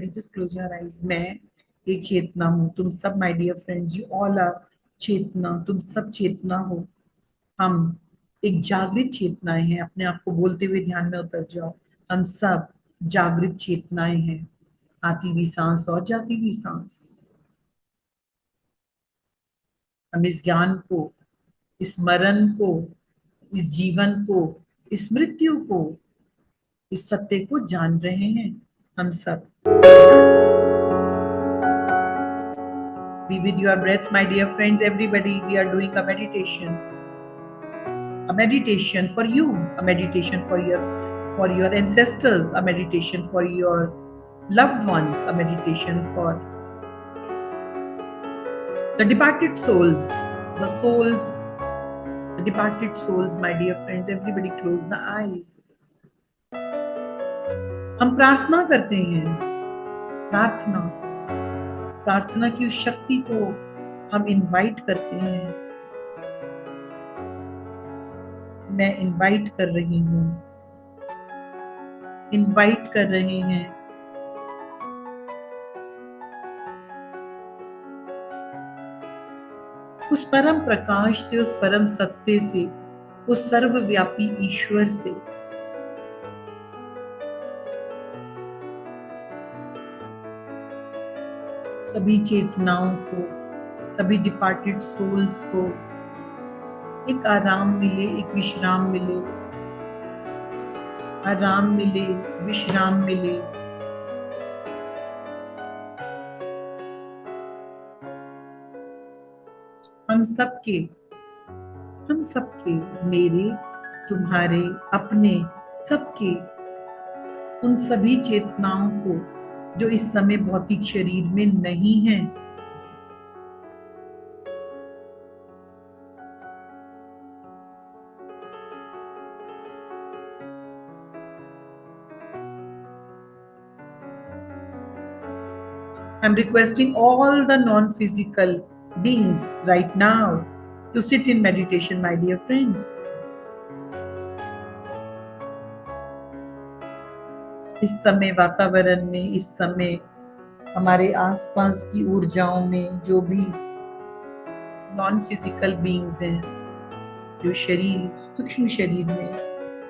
Everybody just close your eyes. मैं एक चेतना हूँ, तुम सब my dear friends, you all are चेतना, तुम सब चेतना हो। हम एक जागृत चेतनाएं हैं। अपने आप को बोलते हुए ध्यान में उतर जाओ, हम सब जागृत चेतनाएं हैं। आती हुई सांस और जाती हुई सांस। हम इस ज्ञान को, इस मरण को, इस जीवन को, इस मृत्यु को, इस सत्य को जान रहे हैं। हम सब be with your breaths, my dear friends. Everybody, we are doing a meditation. A meditation for you, a meditation for your ancestors, a meditation for your loved ones, a meditation for the departed souls, the souls, the departed souls, my dear friends. Everybody close the eyes. हम प्रार्थना करते हैं। प्रार्थना, प्रार्थना की उस शक्ति को हम इनवाइट करते हैं। मैं इनवाइट कर रही हूँ, इनवाइट कर रहे हैं। उस परम प्रकाश से, उस परम सत्य से, उस सर्वव्यापी ईश्वर से सभी चेतनाओं को, सभी डिपार्टेड सोल्स को एक आराम मिले, एक विश्राम मिले, आराम मिले, विश्राम मिले। हम सबके, मेरे, तुम्हारे, अपने, सबके, उन सभी चेतनाओं को जो इस समय भौतिक शरीर में नहीं है, I'm requesting all the non-physical beings right now to sit in meditation, my dear friends. इस समय वातावरण में, इस समय हमारे आसपास की ऊर्जाओं में जो भी नॉन फिजिकल बीइंग्स हैं, जो शरीर, सूक्ष्म शरीर में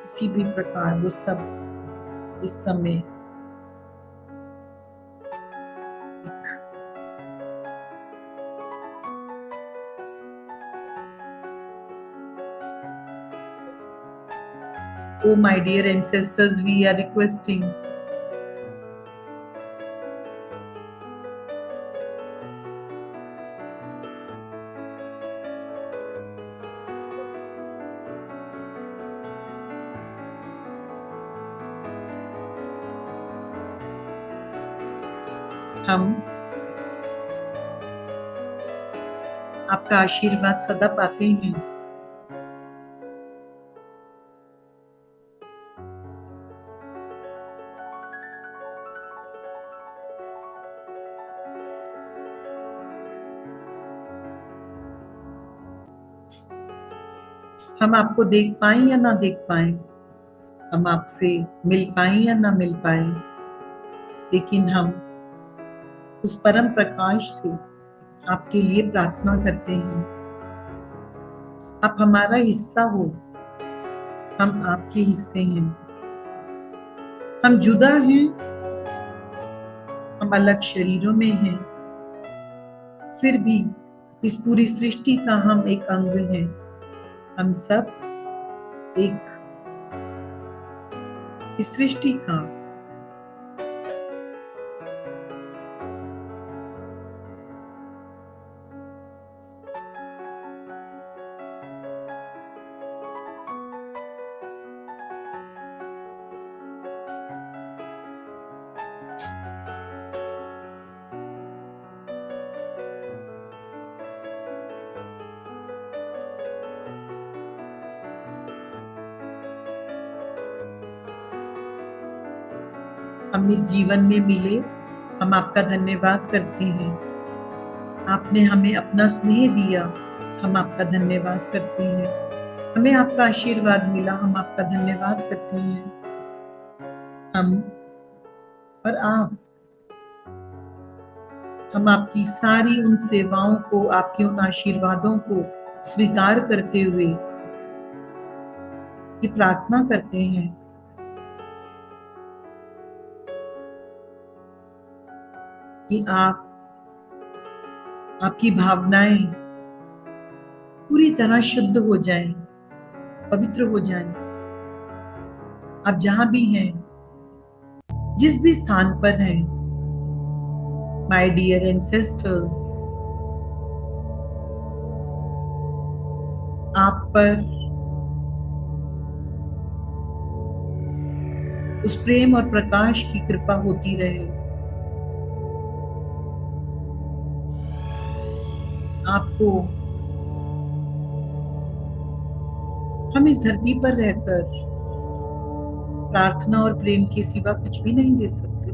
किसी भी प्रकार, वो सब इस समय Oh my dear ancestors, we are requesting हम आपका आशीर्वाद सदा पाते हैं। हम आपको देख पाए या ना देख पाए, हम आपसे मिल पाए या ना मिल पाए, लेकिन हम उस परम प्रकाश से आपके लिए प्रार्थना करते हैं। आप हमारा हिस्सा हो, हम आपके हिस्से हैं। हम जुदा हैं, हम अलग शरीरों में हैं, फिर भी इस पूरी सृष्टि का हम एक अंग हैं। हम सब एक इस सृष्टि का हम इस जीवन में मिले, हम आपका धन्यवाद करते हैं। आपने हमें अपना स्नेह दिया, हम आपका धन्यवाद करते हैं। हमें आपका आशीर्वाद मिला, हम आपका धन्यवाद करते हैं। हम और आप हम आपकी सारी उन सेवाओं को, आपके उन आशीर्वादों को स्वीकार करते हुए ये प्रार्थना करते हैं कि आपकी भावनाएं पूरी तरह शुद्ध हो जाएं, पवित्र हो जाएं। आप जहां भी हैं, जिस भी स्थान पर हैं, माय डियर एंसेस्टर्स, आप पर उस प्रेम और प्रकाश की कृपा होती रहे। आपको हम इस धरती पर रहकर प्रार्थना और प्रेम के सिवा कुछ भी नहीं दे सकते।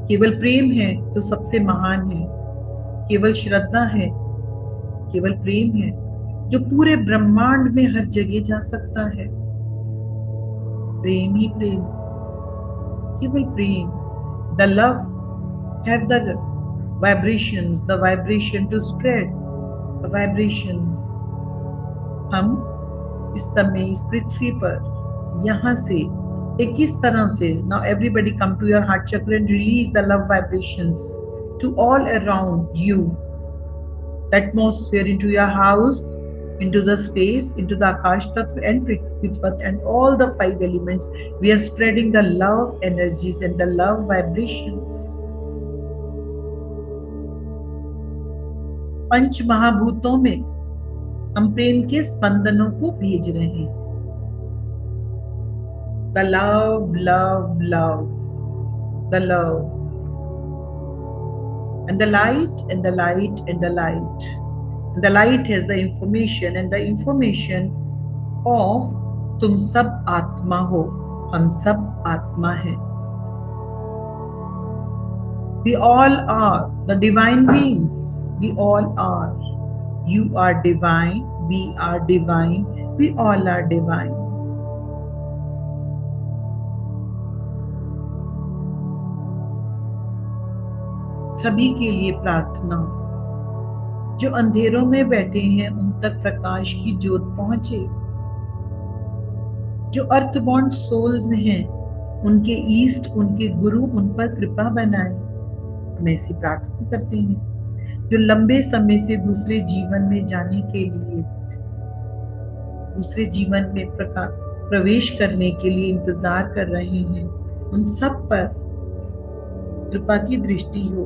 केवल प्रेम है तो सबसे महान है, केवल श्रद्धा है, केवल प्रेम है जो पूरे ब्रह्मांड में हर जगह जा सकता है। प्रेम ही प्रेम, केवल प्रेम। The love have the vibrations, the vibration to spread the vibrations। हम इस समय इस पृथ्वी पर यहाँ से एक इस तरह से, now everybody come to your heart chakra and release the love vibrations to all around you, the atmosphere, into your house, into the space, into the Akash Tattva and Prithvi Tattva and all the 5 elements. We are spreading the love energies and the love vibrations। पंच महाभूतों में हम प्रेम के स्पंदनों को भेज रहे हैं। The love, love, love, the love, and the light, and the light, and the light. And the light has the information, and the information of तुम सब आत्मा हो, हम सब आत्मा हैं। We all are the divine beings. We all are. You are divine. We are divine. We all are divine. सभी के लिए प्रार्थना, जो अंधेरों में बैठे हैं उन तक प्रकाश की ज्योत पहुंचे। जो अर्थबॉन्ड सोल्स हैं, उनके ईस्ट, उनके गुरु उन पर कृपा बनाए। हम ऐसी प्रार्थना करते हैं। जो लंबे समय से दूसरे जीवन में जाने के लिए, दूसरे जीवन में प्रवेश करने के लिए इंतजार कर रहे हैं, उन सब पर कृपा की दृष्टि हो।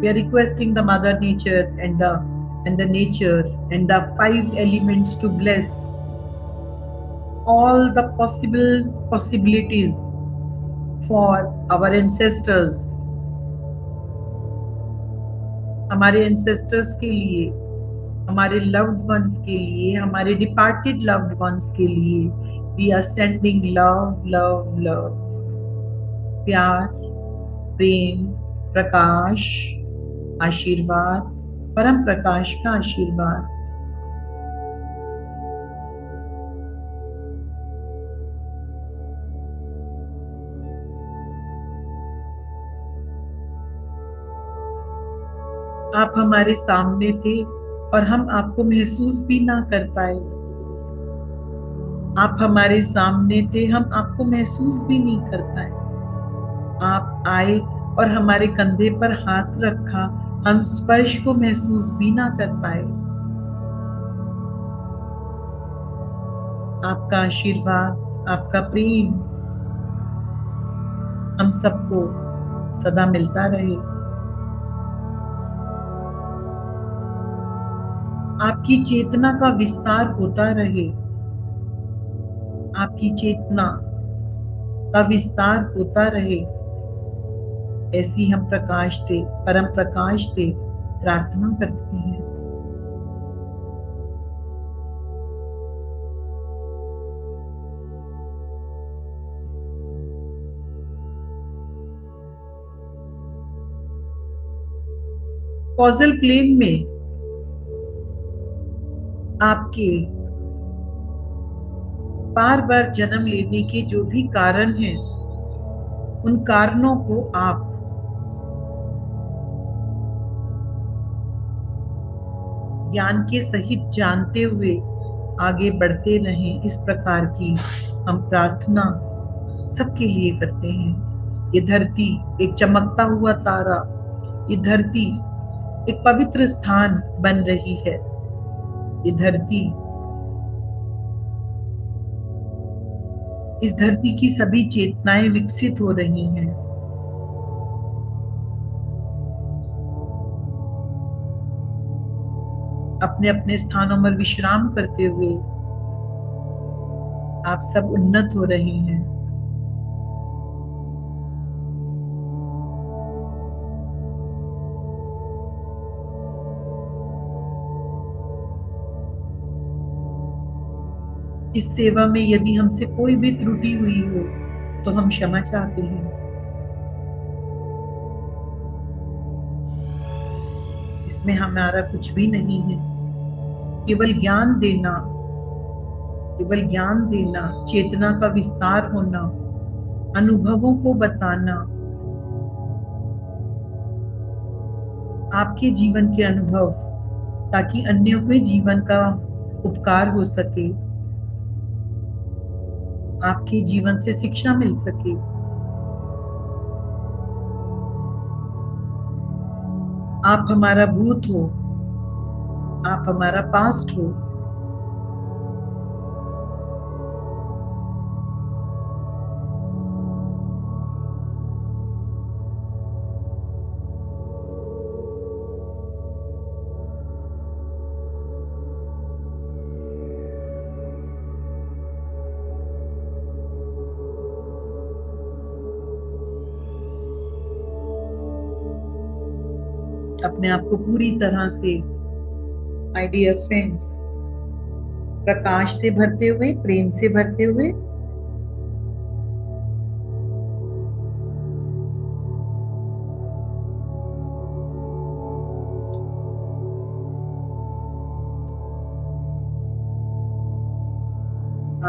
We are requesting the Mother Nature and the nature and the 5 elements to bless all the possibilities for our ancestors। हमारे ancestors के लिए, हमारे loved ones के लिए, हमारे departed loved ones के लिए we are sending love, love, love। प्यार, प्रेम, प्रकाश, आशीर्वाद, परम प्रकाश का आशीर्वाद। आप हमारे सामने थे और हम आपको महसूस भी ना कर पाए। आप हमारे सामने थे, हम आपको महसूस भी नहीं कर पाए। आप आए और हमारे कंधे पर हाथ रखा, हम स्पर्श को महसूस भी ना कर पाए। आपका आशीर्वाद, आपका प्रेम हम सबको सदा मिलता रहे। आपकी चेतना का विस्तार होता रहे। आपकी चेतना का विस्तार होता रहे। ऐसी हम प्रकाश थे, परम प्रकाश थे, प्रार्थना करते हैं। कॉजल प्लेन में आपके बार बार जन्म लेने के जो भी कारण हैं, उन कारणों को आप ज्ञान के सहित जानते हुए आगे बढ़ते रहें, इस प्रकार की हम प्रार्थना सबके लिए करते हैं। ये धरती एक चमकता हुआ तारा, ये धरती एक पवित्र स्थान बन रही है। ये धरती, इस धरती की सभी चेतनाएं विकसित हो रही हैं। अपने अपने स्थानों पर विश्राम करते हुए आप सब उन्नत हो रहे हैं। इस सेवा में यदि हमसे कोई भी त्रुटि हुई हो तो हम क्षमा चाहते हैं। इसमें हमारा कुछ भी नहीं है, केवल ज्ञान देना, केवल ज्ञान देना, चेतना का विस्तार होना, अनुभवों को बताना, आपके जीवन के अनुभव, ताकि अन्यों के जीवन का उपकार हो सके, आपके जीवन से शिक्षा मिल सके। आप हमारा भूत हो, आप हमारा पास्ट हो। अपने आप को पूरी तरह से, माय डियर फ्रेंड्स, प्रकाश से भरते हुए, प्रेम से भरते हुए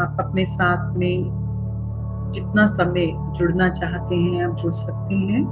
आप अपने साथ में जितना समय जुड़ना चाहते हैं आप जुड़ सकते हैं।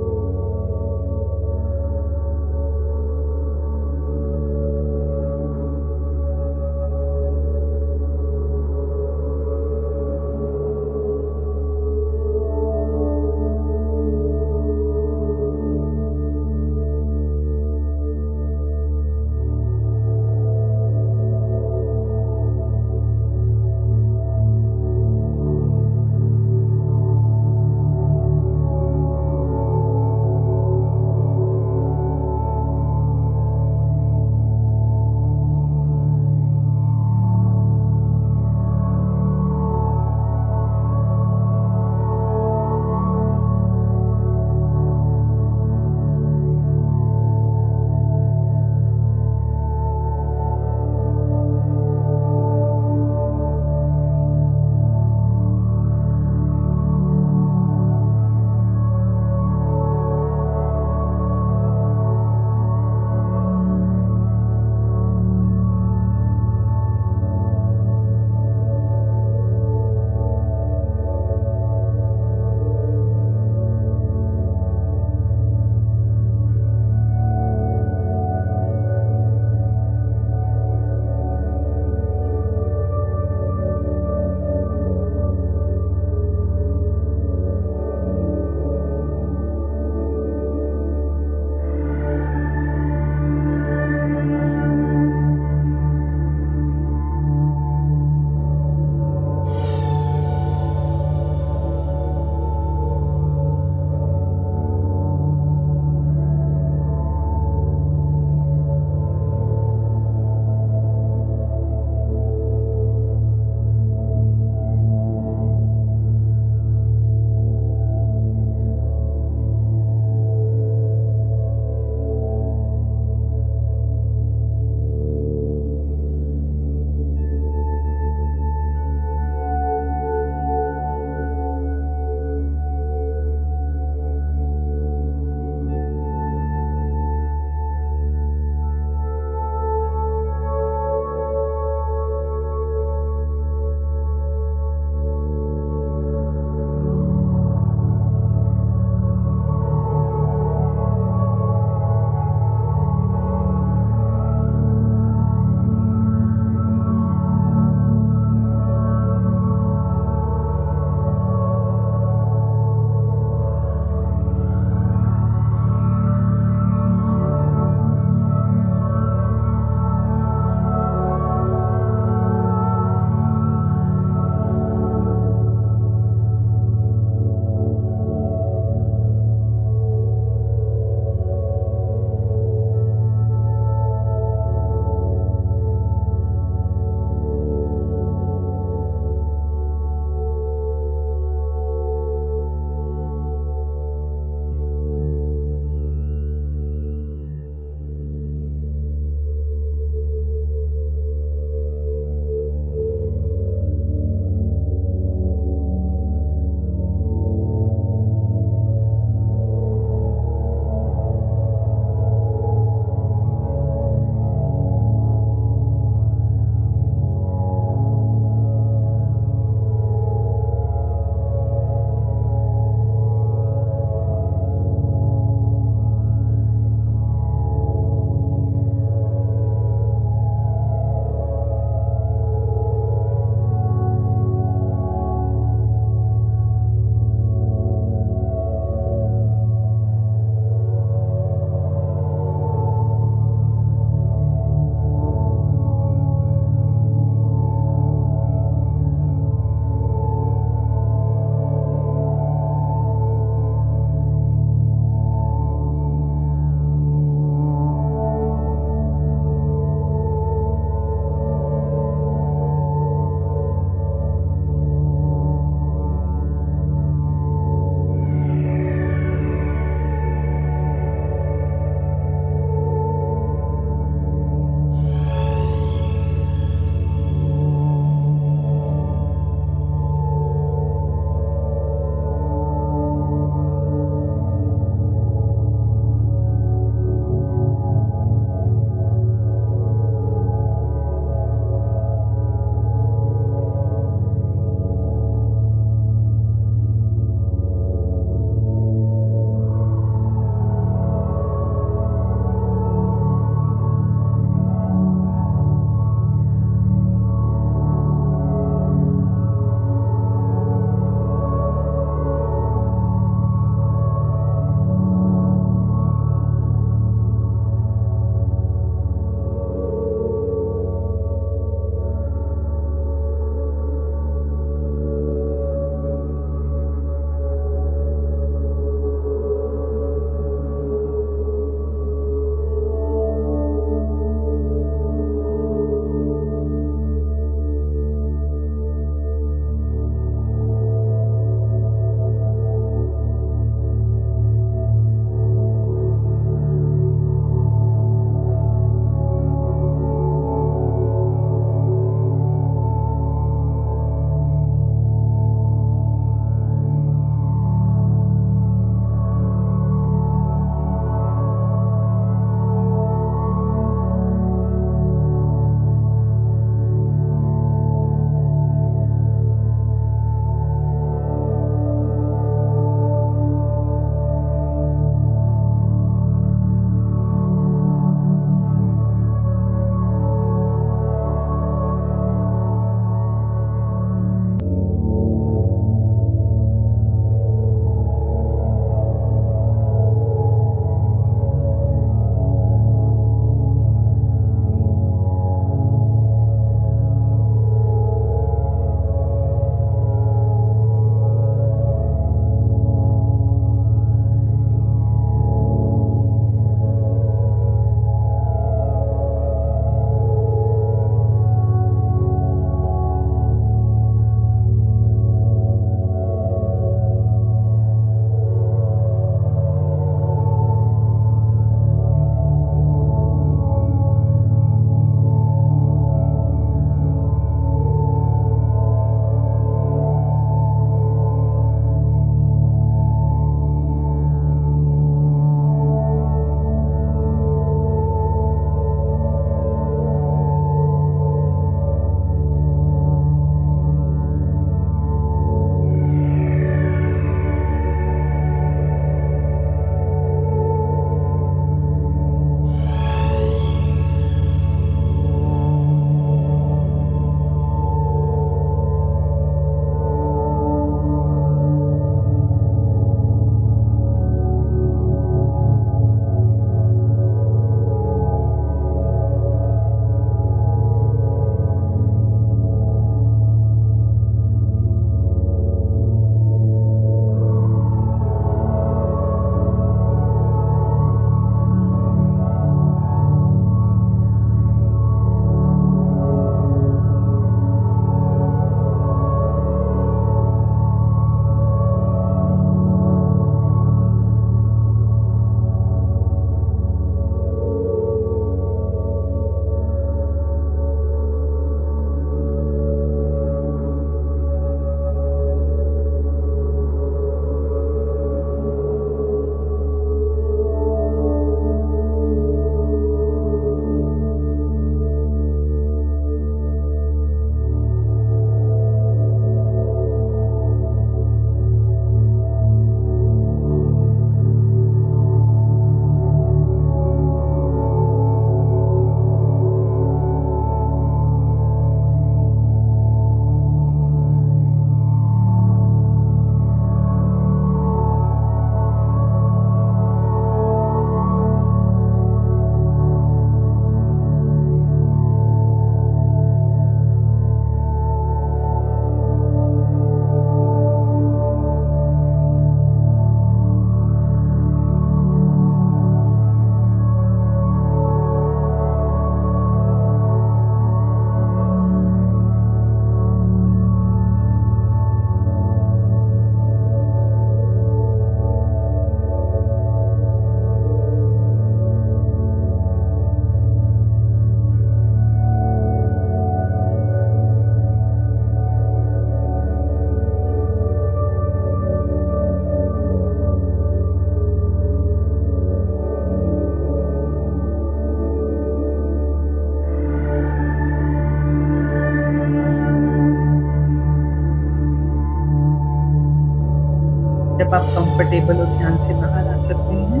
जब आप कंफर्टेबल हो ध्यान से बाहर आ सकते हैं।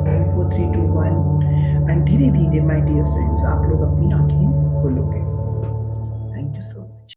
5 4 3 2 1 एंड धीरे-धीरे माय डियर फ्रेंड्स आप लोग अपनी आँखें खोलोगे। Thank you so much.